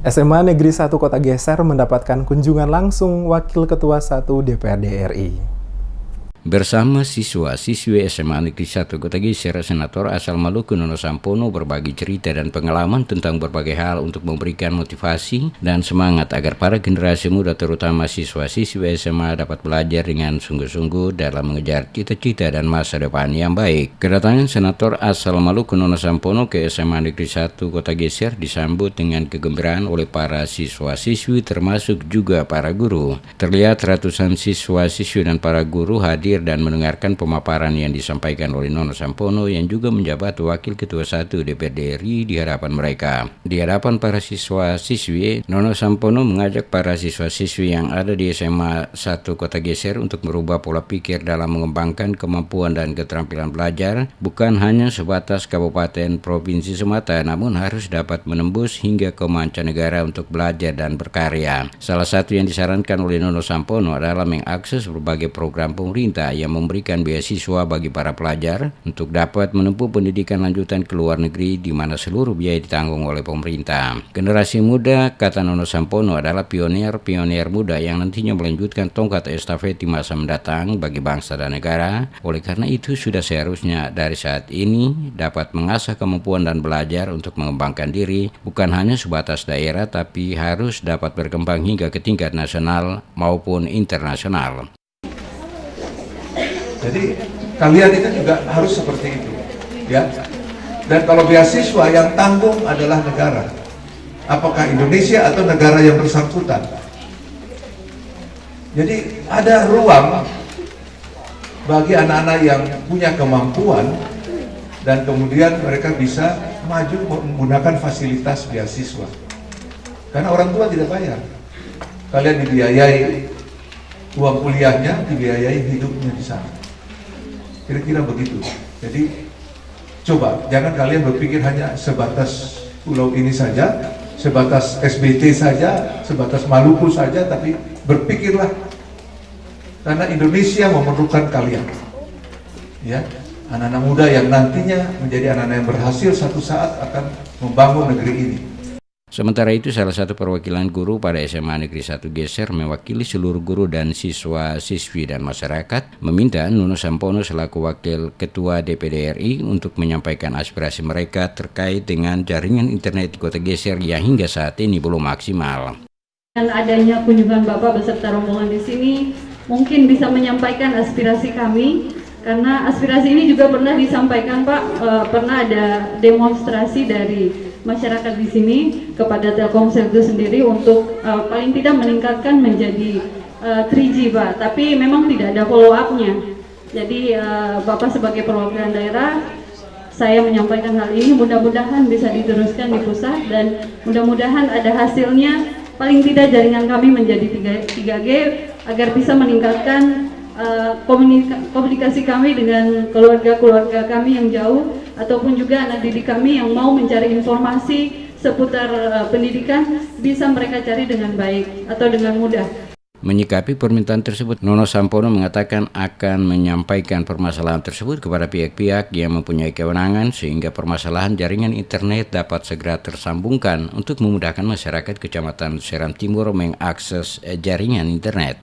SMA Negeri 1 Kota Geser mendapatkan kunjungan langsung Wakil Ketua 1 DPRD RI. Bersama siswa-siswi SMA Negeri 1 Kota Geser, Senator asal Maluku Nono Sampono berbagi cerita dan pengalaman tentang berbagai hal untuk memberikan motivasi dan semangat agar para generasi muda terutama siswa-siswi SMA dapat belajar dengan sungguh-sungguh dalam mengejar cita-cita dan masa depan yang baik. Kedatangan Senator asal Maluku Nono Sampono ke SMA Negeri 1 Kota Geser disambut dengan kegembiraan oleh para siswa-siswi termasuk juga para guru. Terlihat ratusan siswa-siswi dan para guru hadir dan mendengarkan pemaparan yang disampaikan oleh Nono Sampono yang juga menjabat Wakil Ketua 1 DPRD RI di hadapan mereka. Di hadapan para siswa-siswi, Nono Sampono mengajak para siswa-siswi yang ada di SMA 1 Kota Geser untuk merubah pola pikir dalam mengembangkan kemampuan dan keterampilan belajar, bukan hanya sebatas kabupaten provinsi semata, namun harus dapat menembus hingga ke mancanegara untuk belajar dan berkarya. Salah satu yang disarankan oleh Nono Sampono adalah mengakses berbagai program pemerintah yang memberikan beasiswa bagi para pelajar untuk dapat menempuh pendidikan lanjutan ke luar negeri di mana seluruh biaya ditanggung oleh pemerintah. Generasi muda, kata Nono Sampono, adalah pionir-pionir muda yang nantinya melanjutkan tongkat estafet di masa mendatang bagi bangsa dan negara. Oleh karena itu sudah seharusnya dari saat ini dapat mengasah kemampuan dan belajar untuk mengembangkan diri bukan hanya sebatas daerah tapi harus dapat berkembang hingga ke tingkat nasional maupun internasional. Jadi kalian itu juga harus seperti itu, ya. Dan kalau beasiswa yang tanggung adalah negara, apakah Indonesia atau negara yang bersangkutan. Jadi ada ruang bagi anak-anak yang punya kemampuan dan kemudian mereka bisa maju menggunakan fasilitas beasiswa. Karena orang tua tidak bayar, kalian dibiayai uang kuliahnya, dibiayai hidupnya di sana. Kira-kira begitu. Jadi coba jangan kalian berpikir hanya sebatas pulau ini saja, sebatas SBT saja, sebatas Maluku saja, tapi berpikirlah karena Indonesia memerlukan kalian. Ya, anak-anak muda yang nantinya menjadi anak-anak yang berhasil satu saat akan membangun negeri ini. Sementara itu, salah satu perwakilan guru pada SMA Negeri 1 Geser mewakili seluruh guru dan siswa-siswi dan masyarakat meminta Nono Sampono selaku Wakil Ketua DPRD RI untuk menyampaikan aspirasi mereka terkait dengan jaringan internet di Kota Geser yang hingga saat ini belum maksimal. Dengan adanya kunjungan Bapak beserta rombongan di sini, mungkin bisa menyampaikan aspirasi kami, karena aspirasi ini juga pernah disampaikan Pak, pernah ada demonstrasi dari masyarakat di sini kepada Telkomsel itu sendiri untuk paling tidak meningkatkan menjadi 3G Pak, tapi memang tidak ada follow up-nya. Jadi Bapak sebagai perwakilan daerah, saya menyampaikan hal ini, mudah-mudahan bisa diteruskan di pusat dan mudah-mudahan ada hasilnya, paling tidak jaringan kami menjadi 3G agar bisa meningkatkan komunikasi kami dengan keluarga-keluarga kami yang jauh ataupun juga anak didik kami yang mau mencari informasi seputar pendidikan bisa mereka cari dengan baik atau dengan mudah. Menyikapi permintaan tersebut, Nono Sampono mengatakan akan menyampaikan permasalahan tersebut kepada pihak-pihak yang mempunyai kewenangan sehingga permasalahan jaringan internet dapat segera tersambungkan untuk memudahkan masyarakat Kecamatan Seram Timur mengakses jaringan internet.